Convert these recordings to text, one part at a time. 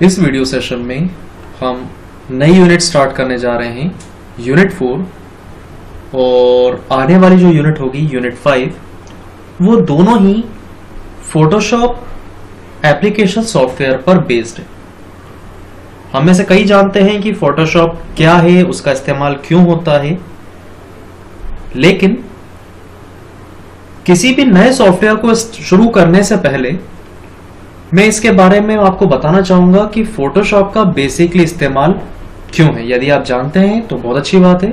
इस video session में हम नई यूनिट स्टार्ट करने जा रहे हैं, यूनिट 4, और आने वाली जो यूनिट होगी यूनिट 5, वो दोनों ही फोटोशॉप एप्लीकेशन सॉफ्टवेयर पर बेस्ड है। हम में से कई जानते हैं कि फोटोशॉप क्या है, उसका इस्तेमाल क्यों होता है, लेकिन किसी भी नए सॉफ्टवेयर को शुरू करने से पहले मैं इसके बारे में आपको बताना चाहूंगा कि फोटोशॉप का बेसिकली इस्तेमाल क्यों है। यदि आप जानते हैं तो बहुत अच्छी बात है,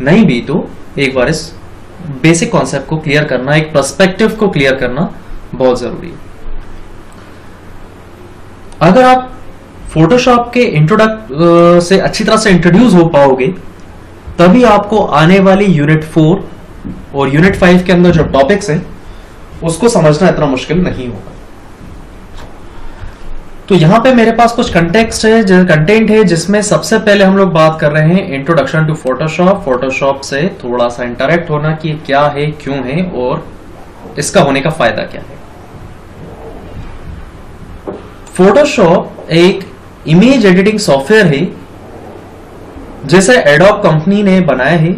नहीं भी तो एक बार इस बेसिक कॉन्सेप्ट को क्लियर करना, एक पर्सपेक्टिव को क्लियर करना बहुत जरूरी है। अगर आप फोटोशॉप के इंट्रोडक्ट से अच्छी तरह से इंट्रोड्यूस हो पाओगे, तभी आपको आने वाली यूनिट 4 और यूनिट 5 के अंदर जो टॉपिक्स हैं उसको समझना इतना मुश्किल नहीं होगा। तो यहां पे मेरे पास कुछ कंटेंट है जिसमें सबसे पहले हम लोग बात कर रहे हैं इंट्रोडक्शन टू फोटोशॉप। फोटोशॉप से थोड़ा सा इंटरेक्ट होना कि क्या है, क्यों है और इसका होने का फायदा क्या है। फोटोशॉप एक इमेज एडिटिंग सॉफ्टवेयर है जिसे एडोब कंपनी ने बनाया है।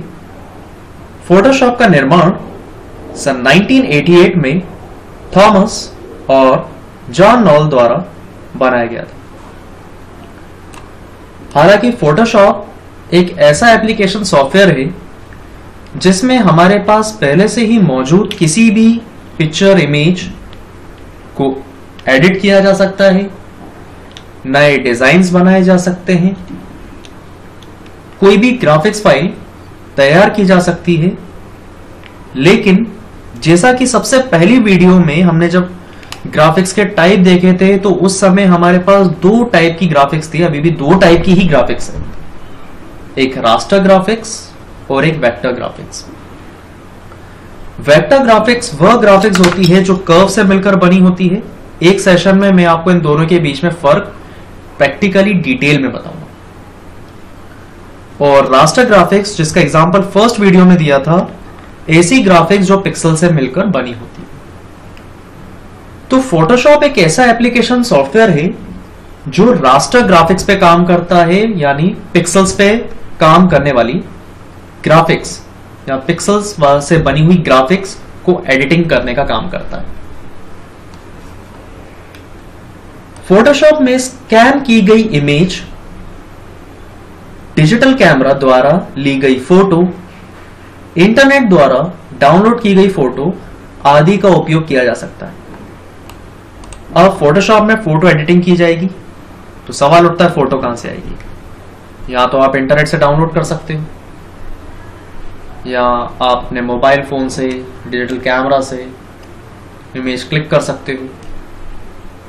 फोटोशॉप का निर्माण सन 1988 में थॉमस और जॉन नॉल द्वारा बनाया गया था। हालांकि फोटोशॉप एक ऐसा एप्लीकेशन सॉफ्टवेयर है जिसमें हमारे पास पहले से ही मौजूद किसी भी पिक्चर, इमेज को एडिट किया जा सकता है, नए डिजाइन्स बनाए जा सकते हैं, कोई भी ग्राफिक्स फाइल तैयार की जा सकती है। लेकिन जैसा कि सबसे पहली वीडियो में हमने जब ग्राफिक्स के टाइप देखे थे तो उस समय हमारे पास 2 टाइप की ग्राफिक्स थी, अभी भी 2 टाइप की ही ग्राफिक्स है, एक रास्टर ग्राफिक्स और एक वेक्टर ग्राफिक्स। वेक्टर ग्राफिक्स वह ग्राफिक्स होती है जो कर्व से मिलकर बनी होती है। एक सेशन में मैं आपको इन दोनों के बीच में फर्क प्रैक्टिकली डिटेल में बताऊंगा। और रास्टर ग्राफिक्स, जिसका एग्जांपल फर्स्ट वीडियो में दिया था, ऐसी ग्राफिक्स जो पिक्सल से मिलकर बनी होती है। तो फोटोशॉप एक ऐसा एप्लीकेशन सॉफ्टवेयर है जो रास्टर ग्राफिक्स पे काम करता है, यानी पिक्सल्स पे काम करने वाली ग्राफिक्स या पिक्सल्स से बनी हुई ग्राफिक्स को एडिटिंग करने का काम करता है। फोटोशॉप में स्कैन की गई इमेज, डिजिटल कैमरा द्वारा ली गई फोटो, इंटरनेट द्वारा डाउनलोड की गई फोटो आदि का उपयोग किया जा सकता है। अब फोटोशॉप में फोटो एडिटिंग की जाएगी तो सवाल उठता है फोटो कहां से आएगी। या तो आप इंटरनेट से डाउनलोड कर सकते हो, या आप अपने मोबाइल फोन से, डिजिटल कैमरा से इमेज क्लिक कर सकते हो,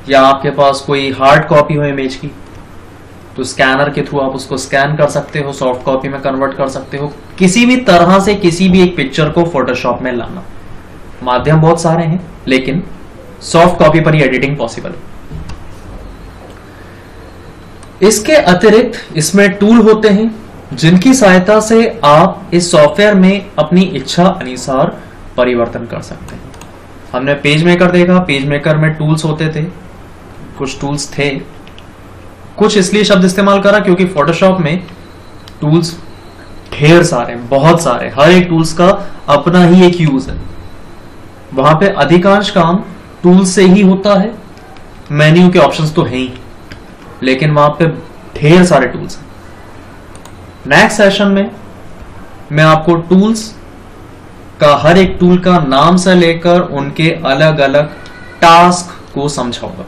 या आपके पास कोई हार्ड कॉपी हो इमेज की तो स्कैनर के थ्रू आप उसको स्कैन कर सकते हो, सॉफ्ट कॉपी में कन्वर्ट कर सकते हो। किसी भी तरह से किसी भी एक पिक्चर को फोटोशॉप में लाना, माध्यम बहुत सारे हैं लेकिन सॉफ्ट कॉपी पर ही एडिटिंग पॉसिबल है। इसके अतिरिक्त इसमें टूल होते हैं जिनकी सहायता से आप इस सॉफ्टवेयर में अपनी इच्छा अनुसार परिवर्तन कर सकते हैं। हमने पेज मेकर देखा, पेज मेकर में टूल्स होते थे, कुछ टूल्स थे, कुछ इसलिए शब्द इस्तेमाल करा क्योंकि फोटोशॉप में टूल्स ढेर सारे, बहुत सारे, हर एक टूल्स का अपना ही एक यूज है। वहां पे अधिकांश काम टूल से ही होता है, मेन्यू के ऑप्शंस तो हैं ही, लेकिन वहां पे ढेर सारे टूल्स हैं। नेक्स्ट सेशन में मैं आपको टूल्स का, हर एक टूल का नाम से लेकर उनके अलग अलग टास्क को समझाऊंगा।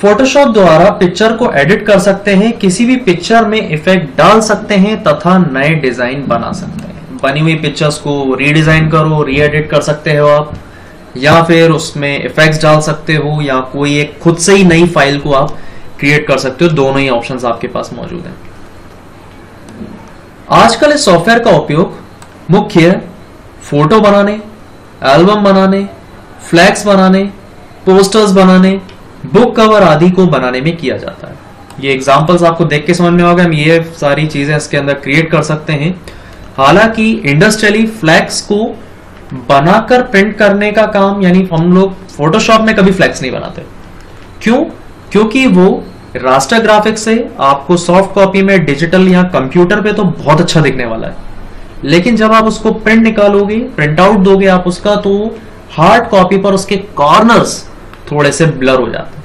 फोटोशॉप द्वारा पिक्चर को एडिट कर सकते हैं, किसी भी पिक्चर में इफेक्ट डाल सकते हैं तथा नए डिजाइन बना सकते हैं। बनी हुई पिक्चर्स को रीडिजाइन करो, री एडिट कर सकते हो आप, या फिर उसमें इफेक्ट्स डाल सकते हो, या कोई एक खुद से ही नई फाइल को आप क्रिएट कर सकते हो। दोनों ही ऑप्शंस आपके पास मौजूद हैं। आजकल इस सॉफ्टवेयर का उपयोग मुख्य फोटो बनाने, एल्बम बनाने, फ्लैक्स बनाने, पोस्टर्स बनाने, बुक कवर आदि को बनाने में किया जाता है। ये एग्जांपल्स आपको देख के समझ में होगा, हम ये सारी चीजें इसके अंदर क्रिएट कर सकते हैं। हालांकि इंडस्ट्रियली फ्लैक्स को बनाकर प्रिंट करने का काम, यानी हम लोग फोटोशॉप में कभी फ्लैक्स नहीं बनाते, क्यों? क्योंकि वो रास्टर ग्राफिक्स से आपको सॉफ्ट कॉपी में, डिजिटल या कंप्यूटर पे तो बहुत अच्छा दिखने वाला है, लेकिन जब आप उसको प्रिंट निकालोगे, प्रिंट आउट दोगे आप उसका, तो हार्ड कॉपी पर उसके कॉर्नर्स थोड़े से ब्लर हो जाते हैं,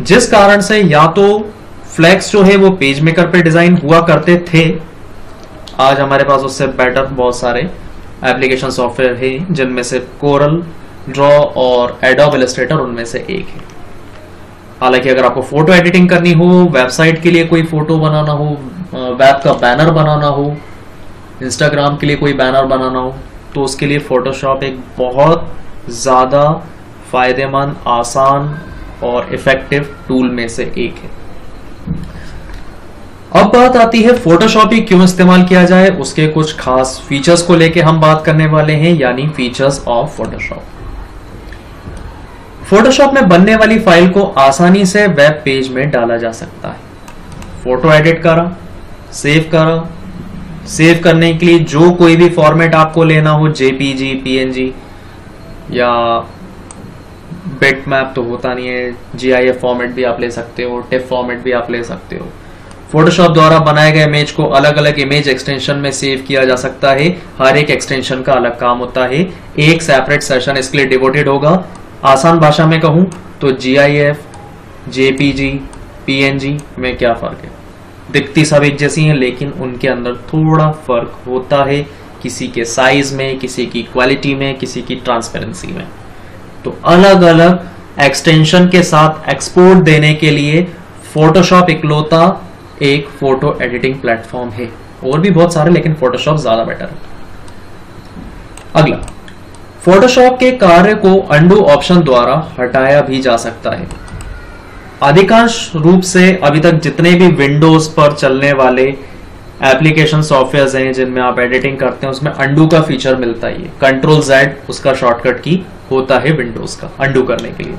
जिस कारण से या तो फ्लैक्स जो है वो पेज मेकर पे डिजाइन हुआ करते थे, आज हमारे पास उससे बेटर बहुत सारे एप्लीकेशन सॉफ्टवेयर हैं, जिनमें से कोरल ड्रॉ और एडोब इलस्ट्रेटर उनमें से एक है। हालांकि अगर आपको फोटो एडिटिंग करनी हो, वेबसाइट के लिए कोई फोटो बनाना हो, वेब का बैनर बनाना हो, इंस्टाग्राम के लिए कोई बैनर बनाना हो, तो उसके लिए फोटोशॉप एक बहुत ज़्यादा फायदेमंद, आसान और इफेक्टिव टूल में से एक है। अब बात आती है फोटोशॉप ही क्यों इस्तेमाल किया जाए, उसके कुछ खास फीचर्स को लेके हम बात करने वाले हैं, यानी फीचर्स ऑफ फोटोशॉप। फोटोशॉप में बनने वाली फाइल को आसानी से वेब पेज में डाला जा सकता है। फोटो एडिट करा, सेव करने के लिए जो कोई भी फॉर्मेट आपको लेना हो, जेपीजी, पीएनजी या बिटमैप तो होता नहीं है, जीआईएफ फॉर्मेट भी आप ले सकते हो, टिफ फॉर्मेट भी आप ले सकते हो। फोटोशॉप द्वारा बनाए गए इमेज को अलग अलग इमेज एक्सटेंशन में सेव किया जा सकता है। हर एक एक्सटेंशन का अलग काम होता है, एक सेपरेट सेशन इसके लिए डिवोटेड होगा। आसान भाषा में कहूं तो जीआईएफ, जेपीजी, पीएनजी में क्या फर्क है? दिखती सब एक जैसी हैं, लेकिन उनके अंदर थोड़ा फर्क होता है, किसी के साइज में, किसी की क्वालिटी में, किसी की ट्रांसपेरेंसी में। तो अलग अलग एक्सटेंशन के साथ एक्सपोर्ट देने के लिए फोटोशॉप इकलौता एक फोटो एडिटिंग प्लेटफॉर्म है। और भी बहुत सारे, लेकिन फोटोशॉप ज्यादा बेटर है। अगला, फोटोशॉप के कार्य को अंडू ऑप्शन द्वारा हटाया भी जा सकता है। अधिकांश रूप से अभी तक जितने भी विंडोज पर चलने वाले एप्लीकेशन सॉफ्टवेयर हैं जिनमें आप एडिटिंग करते हैं, उसमें अंडू का फीचर मिलता ही है। कंट्रोल जेड उसका शॉर्टकट की होता है विंडोज का अंडू करने के लिए।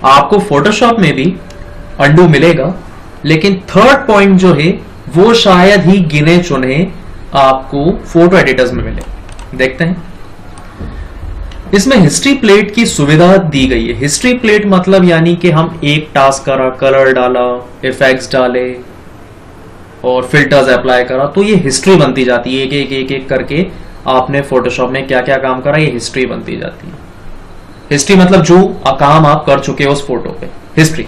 आपको फोटोशॉप में भी अंडू मिलेगा, लेकिन थर्ड पॉइंट जो है वो शायद ही गिने चुने आपको फोटो एडिटर्स में मिले। देखते हैं, इसमें हिस्ट्री प्लेट की सुविधा दी गई है। हिस्ट्री प्लेट मतलब यानी कि हम एक टास्क करा, कलर डाला, इफेक्ट्स डाले और फिल्टर्स अप्लाई करा, तो ये हिस्ट्री बनती जाती है। एक करके आपने फोटोशॉप में क्या क्या काम करा, ये हिस्ट्री बनती जाती है। हिस्ट्री मतलब जो काम आप कर चुके हो उस फोटो पे, हिस्ट्री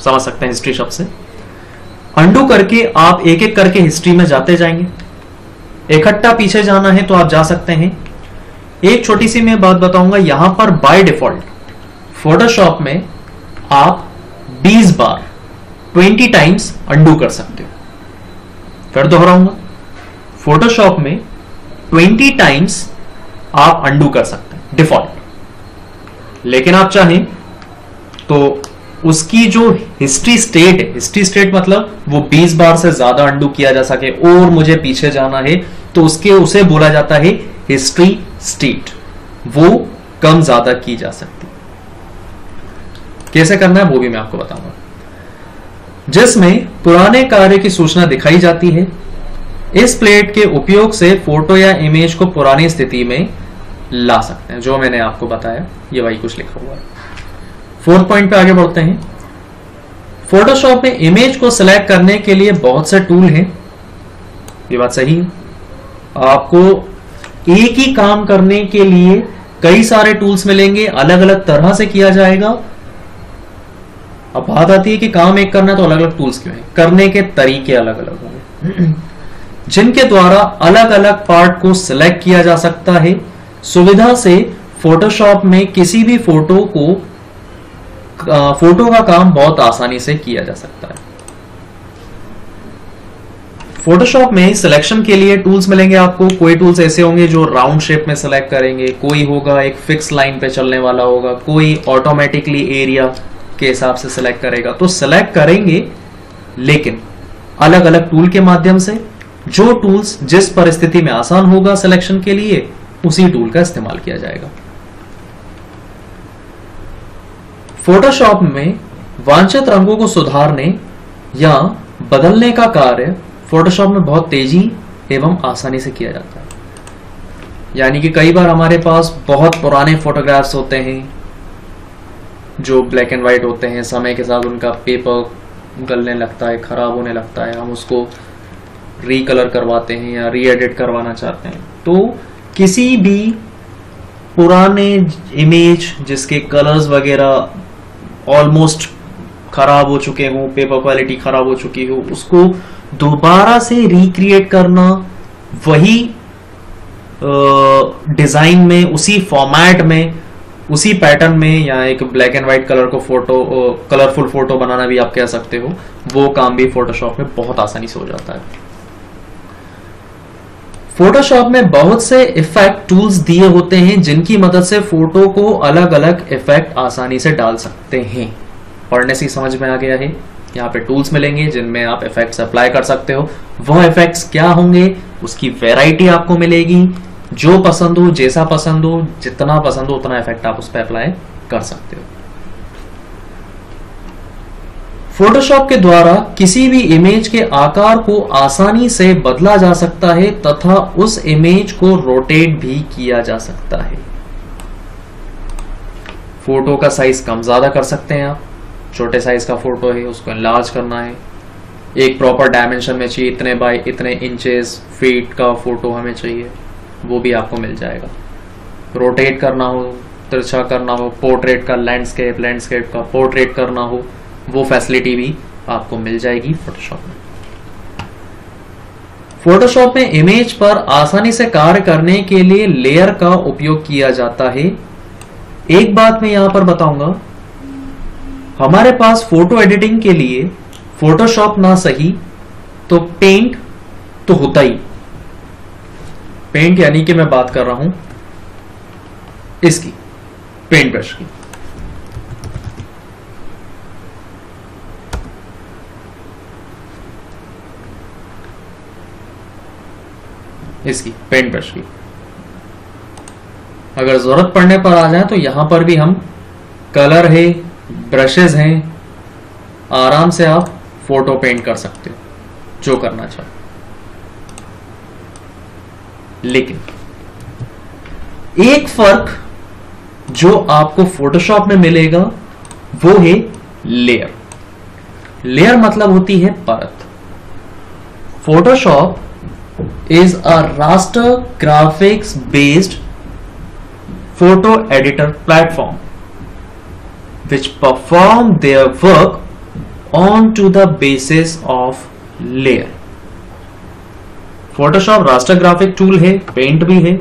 समझ सकते हैं हिस्ट्री शब्द से। अंडू करके आप एक एक करके हिस्ट्री में जाते जाएंगे। इकट्ठा पीछे जाना है तो आप जा सकते हैं। एक छोटी सी मैं बात बताऊंगा, यहां पर बाय डिफॉल्ट फोटोशॉप में आप 20 बार 20 टाइम्स अंडू कर सकते हो। फिर दोहराऊंगा, फोटोशॉप में 20 टाइम्स आप अंडू कर सकते हैं डिफॉल्ट। लेकिन आप चाहें तो उसकी जो हिस्ट्री स्टेट है, हिस्ट्री स्टेट मतलब वो 20 बार से ज्यादा अंडू किया जा सके और मुझे पीछे जाना है, तो उसे बोला जाता है हिस्ट्री स्टेट। वो कम ज्यादा की जा सकती। कैसे करना है वो भी मैं आपको बताऊंगा। जिसमें पुराने कार्य की सूचना दिखाई जाती है। इस प्लेट के उपयोग से फोटो या इमेज को पुरानी स्थिति में ला सकते हैं। जो मैंने आपको बताया ये वही कुछ लिखा हुआ है। फोर्थ पॉइंट पे आगे बढ़ते हैं। फोटोशॉप में इमेज को सिलेक्ट करने के लिए बहुत से टूल हैं। ये बात सही है। आपको एक ही काम करने के लिए कई सारे टूल्स मिलेंगे, अलग अलग तरह से किया जाएगा। अब बात आती है कि काम एक करना है तो अलग अलग टूल्स क्यों हैं? करने के तरीके अलग अलग होंगे जिनके द्वारा अलग अलग पार्ट को सिलेक्ट किया जा सकता है। सुविधा से फोटोशॉप में किसी भी फोटो का काम बहुत आसानी से किया जा सकता है। फोटोशॉप में सिलेक्शन के लिए टूल्स मिलेंगे आपको। कोई टूल्स ऐसे होंगे जो राउंड शेप में सिलेक्ट करेंगे, कोई होगा एक फिक्स लाइन पे चलने वाला होगा, कोई ऑटोमेटिकली एरिया के हिसाब से सिलेक्ट करेगा। तो सिलेक्ट करेंगे, लेकिन अलग अलग टूल के माध्यम से। जो टूल्स जिस परिस्थिति में आसान होगा सिलेक्शन के लिए, उसी टूल का इस्तेमाल किया जाएगा। फोटोशॉप में वांछित रंगों को सुधारने या बदलने का कार्य फोटोशॉप में बहुत तेजी एवं आसानी से किया जाता है। यानी कि कई बार हमारे पास बहुत पुराने फोटोग्राफ्स होते हैं जो ब्लैक एंड वाइट होते हैं, समय के साथ उनका पेपर गलने लगता है, खराब होने लगता है, हम उसको रीकलर करवाते हैं या री एडिट करवाना चाहते हैं। तो किसी भी पुराने इमेज जिसके कलर्स वगैरह ऑलमोस्ट खराब हो चुके हों, पेपर क्वालिटी खराब हो चुकी हो, उसको दोबारा से रिक्रिएट करना वही डिजाइन में, उसी फॉर्मेट में, उसी पैटर्न में, या एक ब्लैक एंड व्हाइट कलर को फोटो, कलरफुल फोटो बनाना भी आप कह सकते हो, वो काम भी फोटोशॉप में बहुत आसानी से हो जाता है। फोटोशॉप में बहुत से इफेक्ट टूल्स दिए होते हैं जिनकी मदद से फोटो को अलग अलग इफेक्ट आसानी से डाल सकते हैं। पढ़ने से समझ में आ गया है। यहाँ पे टूल्स मिलेंगे जिनमें आप इफेक्ट्स अप्लाई कर सकते हो। वह इफेक्ट्स क्या होंगे, उसकी वैरायटी आपको मिलेगी। जो पसंद हो, जैसा पसंद हो, जितना पसंद हो उतना इफेक्ट आप उस पर अप्लाई कर सकते हो। फोटोशॉप के द्वारा किसी भी इमेज के आकार को आसानी से बदला जा सकता है तथा उस इमेज को रोटेट भी किया जा सकता है। फोटो का साइज कम ज्यादा कर सकते हैं आप। छोटे साइज का फोटो है, उसको एनलार्ज करना है, एक प्रॉपर डायमेंशन में चाहिए, इतने बाय इतने इंचेस फीट का फोटो हमें चाहिए, वो भी आपको मिल जाएगा। रोटेट करना हो, तिरछा करना हो, पोर्ट्रेट का लैंडस्केप का पोर्ट्रेट करना हो, वो फैसिलिटी भी आपको मिल जाएगी फोटोशॉप में। फोटोशॉप में इमेज पर आसानी से कार्य करने के लिए लेयर का उपयोग किया जाता है। एक बात मैं यहां पर बताऊंगा, हमारे पास फोटो एडिटिंग के लिए फोटोशॉप ना सही तो पेंट तो होता ही। पेंट यानी कि मैं बात कर रहा हूं इसकी, पेंट ब्रश की। इसकी पेंट ब्रश की अगर जरूरत पड़ने पर आ जाए तो यहां पर भी हम कलर है, ब्रशेज हैं, आराम से आप फोटो पेंट कर सकते हो जो करना चाहो। लेकिन एक फर्क जो आपको फोटोशॉप में मिलेगा वो है लेयर। लेयर मतलब होती है परत। Photoshop is a raster graphics based photo editor platform which perform their work onto the basis of layer. Photoshop raster graphic tool है, पेंट भी है,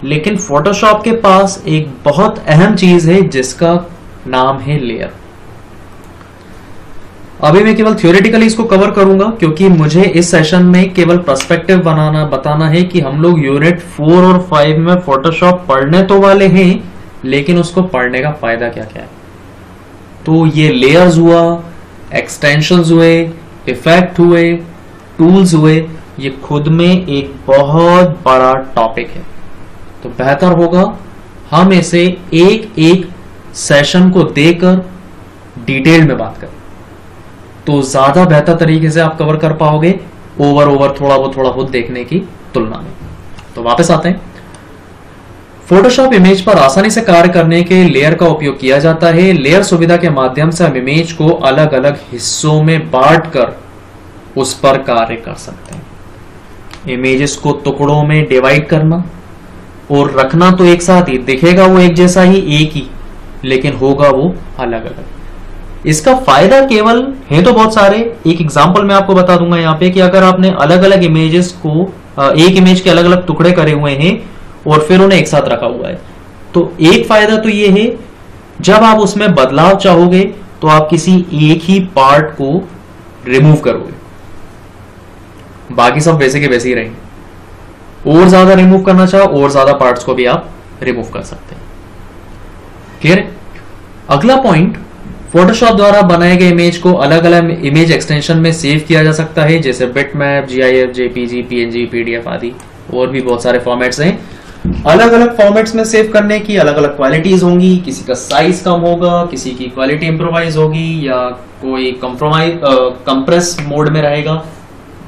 लेकिन Photoshop के पास एक बहुत अहम चीज है जिसका नाम है लेयर। अभी मैं केवल थ्योरेटिकली इसको कवर करूंगा क्योंकि मुझे इस सेशन में केवल पर्सपेक्टिव बताना है कि हम लोग यूनिट 4 और 5 में फोटोशॉप पढ़ने तो वाले हैं, लेकिन उसको पढ़ने का फायदा क्या क्या है। तो ये लेयर्स हुआ, एक्सटेंशंस हुए, इफेक्ट हुए, टूल्स हुए, ये खुद में एक बहुत बड़ा टॉपिक है। तो बेहतर होगा हम इसे एक एक सेशन को देकर डिटेल में बात करें, तो ज्यादा बेहतर तरीके से आप कवर कर पाओगे ओवर थोड़ा बहुत देखने की तुलना में। तो वापस आते हैं। फोटोशॉप इमेज पर आसानी से कार्य करने के लेयर का उपयोग किया जाता है। लेयर सुविधा के माध्यम से हम इमेज को अलग अलग हिस्सों में बांटकर उस पर कार्य कर सकते हैं। इमेजेस को टुकड़ों में डिवाइड करना और रखना तो एक साथ ही, दिखेगा वो एक जैसा ही, एक ही, लेकिन होगा वो अलग अलग। इसका फायदा केवल है तो बहुत सारे। एक एग्जांपल मैं आपको बता दूंगा यहाँ पे कि अगर आपने अलग अलग इमेजेस को, एक इमेज के अलग अलग टुकड़े करे हुए हैं और फिर उन्हें एक साथ रखा हुआ है, तो एक फायदा तो ये है जब आप उसमें बदलाव चाहोगे तो आप किसी एक ही पार्ट को रिमूव करोगे, बाकी सब वैसे के वैसे ही रहेंगे। और ज्यादा रिमूव करना चाहो और ज्यादा पार्ट्स को भी आप रिमूव कर सकते हैं। क्लियर है? अगला पॉइंट, फोटोशॉप द्वारा बनाए गए इमेज को अलग अलग इमेज एक्सटेंशन में सेव किया जा सकता है, जैसे bitmap, GIF, JPG, PNG, PDF आदि, और भी बहुत सारे फॉर्मेट्स हैं। अलग अलग फॉर्मेट्स में सेव करने की अलग अलग क्वालिटीज होंगी। किसी का साइज कम होगा, किसी की क्वालिटी इंप्रोवाइज होगी, या कोई कंप्रेस मोड में रहेगा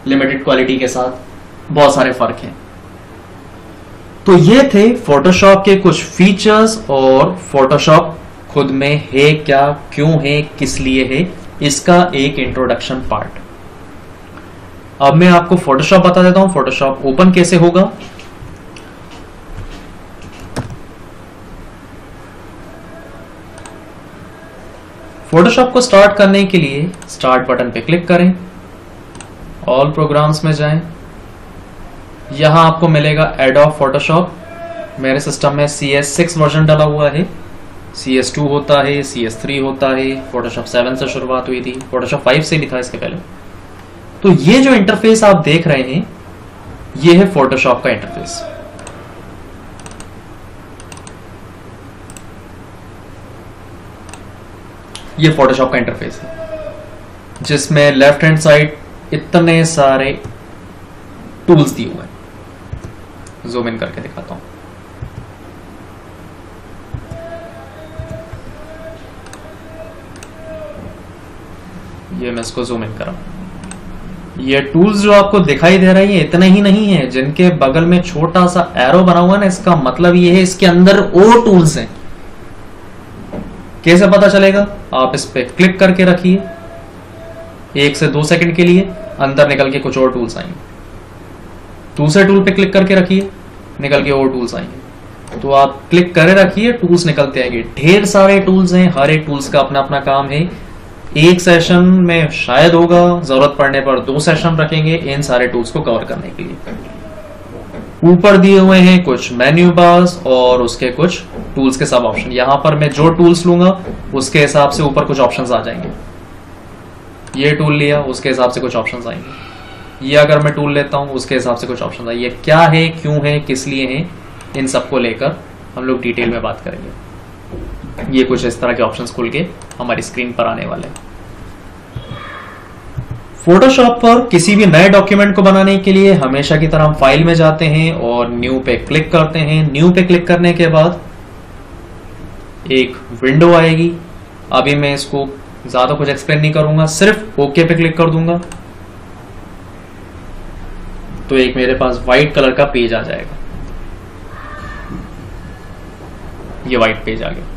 लिमिटेड क्वालिटी के साथ। बहुत सारे फर्क हैं। तो ये थे फोटोशॉप के कुछ फीचर्स और फोटोशॉप खुद में है क्या, क्यों है, किस लिए है, इसका एक इंट्रोडक्शन पार्ट। अब मैं आपको फोटोशॉप बता देता हूं, फोटोशॉप ओपन कैसे होगा। फोटोशॉप को स्टार्ट करने के लिए स्टार्ट बटन पे क्लिक करें, ऑल प्रोग्राम्स में जाएं, यहां आपको मिलेगा एडोब फोटोशॉप। मेरे सिस्टम में CS6 वर्जन डाला हुआ है, CS2 होता है, CS3 होता है, फोटोशॉप 7 से शुरुआत हुई थी, फोटोशॉप 5 से भी था इसके पहले। तो ये जो इंटरफेस आप देख रहे हैं ये है फोटोशॉप का इंटरफेस। ये फोटोशॉप का इंटरफेस है जिसमें लेफ्ट हैंड साइड इतने सारे टूल्स दिए हुए हैं। जूम इन करके दिखाता हूं। ये मैं इसको जूम इन करा। ये टूल्स जो आपको दिखाई दे रहे हैं इतने ही नहीं है, जिनके बगल में छोटा सा एरो बना हुआ है ना, इसका मतलब ये है इसके अंदर और टूल्स हैं। कैसे पता चलेगा? आप इस पे क्लिक करके रखिए, 1 से 2 सेकंड के लिए, अंदर निकल के कुछ और टूल्स आएंगे। दूसरे टूल पे क्लिक करके रखिए, निकल के और टूल्स आएंगे। तो आप क्लिक करे रखिए, टूल्स निकलते आएंगे। ढेर सारे टूल्स हैं, हर एक टूल्स का अपना अपना काम है। एक सेशन में शायद होगा, जरूरत पड़ने पर 2 सेशन रखेंगे इन सारे टूल्स को कवर करने के लिए। ऊपर दिए हुए हैं कुछ मेन्यू बार्स और उसके कुछ टूल्स के सब ऑप्शन। यहां पर मैं जो टूल्स लूंगा उसके हिसाब से ऊपर कुछ ऑप्शंस आ जाएंगे। ये टूल लिया, उसके हिसाब से कुछ ऑप्शंस आएंगे। ये अगर मैं टूल लेता हूं उसके हिसाब से कुछ ऑप्शंस आएंगे। क्या है, क्यों है, किस लिए है, इन सबको लेकर हम लोग डिटेल में बात करेंगे। ये कुछ इस तरह के ऑप्शंस खुल के हमारी स्क्रीन पर आने वाले हैं। फोटोशॉप पर किसी भी नए डॉक्यूमेंट को बनाने के लिए हमेशा की तरह हम फाइल में जाते हैं और न्यू पे क्लिक करते हैं। न्यू पे क्लिक करने के बाद एक विंडो आएगी। अभी मैं इसको ज्यादा कुछ एक्सप्लेन नहीं करूंगा, सिर्फ ओके पे क्लिक कर दूंगा तो एक मेरे पास व्हाइट कलर का पेज आ जाएगा। ये व्हाइट पेज आ गया।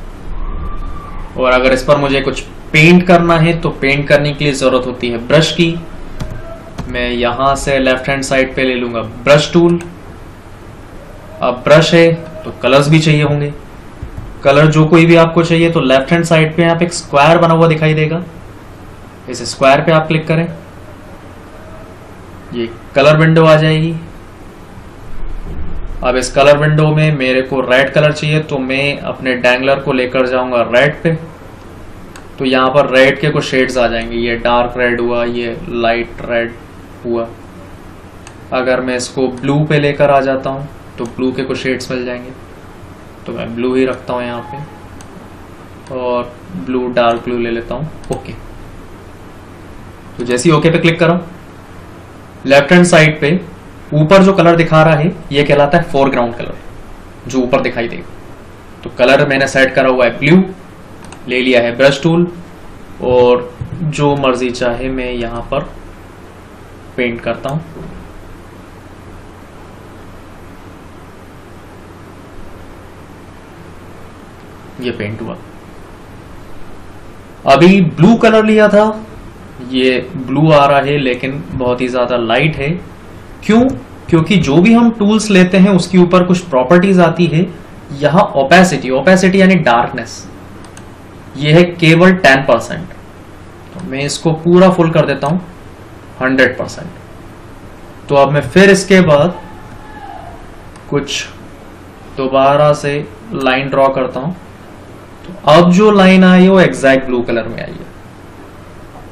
और अगर इस पर मुझे कुछ पेंट करना है तो पेंट करने के लिए जरूरत होती है ब्रश की। मैं यहां से लेफ्ट हैंड साइड पे ले लूंगा ब्रश टूल। अब ब्रश है तो कलर्स भी चाहिए होंगे। कलर जो कोई भी आपको चाहिए तो लेफ्ट हैंड साइड पे आप एक स्क्वायर बना हुआ दिखाई देगा, इस स्क्वायर पे आप क्लिक करें, ये कलर विंडो आ जाएगी। अब इस कलर विंडो में मेरे को रेड कलर चाहिए तो मैं अपने डैंगलर को लेकर जाऊंगा रेड पे। तो यहाँ पर रेड के कुछ शेड्स आ जाएंगे। ये डार्क रेड हुआ, ये लाइट रेड हुआ। अगर मैं इसको ब्लू पे लेकर आ जाता हूँ तो ब्लू के कुछ शेड्स मिल जाएंगे। तो मैं ब्लू ही रखता हूँ यहाँ पे और ब्लू डार्क ब्लू ले लेता हूँ। ओके। तो जैसे ही ओके पे क्लिक करा, लेफ्ट हैंड साइड पे ऊपर जो कलर दिखा रहा है ये कहलाता है फोरग्राउंड कलर, जो ऊपर दिखाई देगा। तो कलर मैंने सेट करा हुआ है ब्लू, ले लिया है ब्रश टूल और जो मर्जी चाहे मैं यहां पर पेंट करता हूं। ये पेंट हुआ। अभी ब्लू कलर लिया था, ये ब्लू आ रहा है लेकिन बहुत ही ज्यादा लाइट है। क्यों? क्योंकि जो भी हम टूल्स लेते हैं उसके ऊपर कुछ प्रॉपर्टीज आती है। यहां ओपेसिटी, ओपेसिटी यानी डार्कनेस, ये है केवल 10%। तो मैं इसको पूरा फुल कर देता हूं 100%। तो अब मैं फिर इसके बाद कुछ दोबारा से लाइन ड्रॉ करता हूं। तो अब जो लाइन आई है वो एग्जैक्ट ब्लू कलर में आई है।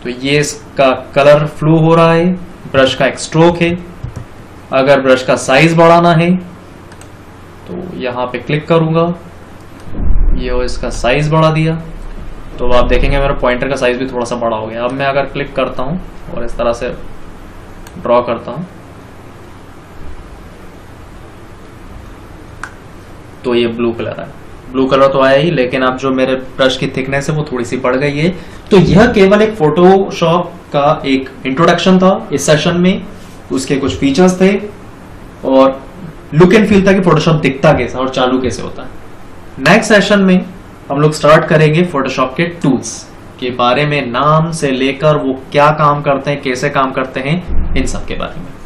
तो ये इसका कलर फ्लो हो रहा है, ब्रश का एक स्ट्रोक है। अगर ब्रश का साइज बढ़ाना है तो यहां पे क्लिक करूंगा, ये वो इसका साइज बढ़ा दिया। तो आप देखेंगे मेरा पॉइंटर का साइज भी थोड़ा सा बड़ा हो गया। अब मैं अगर क्लिक करता हूं और इस तरह से ड्रॉ करता हूं तो ये ब्लू कलर है। ब्लू कलर तो आया ही, लेकिन अब जो मेरे ब्रश की थिकनेस है वो थोड़ी सी बढ़ गई है। तो यह केवल एक फोटोशॉप का एक इंट्रोडक्शन था इस सेशन में। उसके कुछ फीचर्स थे और लुक एंड फील था कि फोटोशॉप दिखता कैसा और चालू कैसे होता है। नेक्स्ट सेशन में हम लोग स्टार्ट करेंगे फोटोशॉप के टूल्स के बारे में, नाम से लेकर वो क्या काम करते हैं, कैसे काम करते हैं, इन सब के बारे में।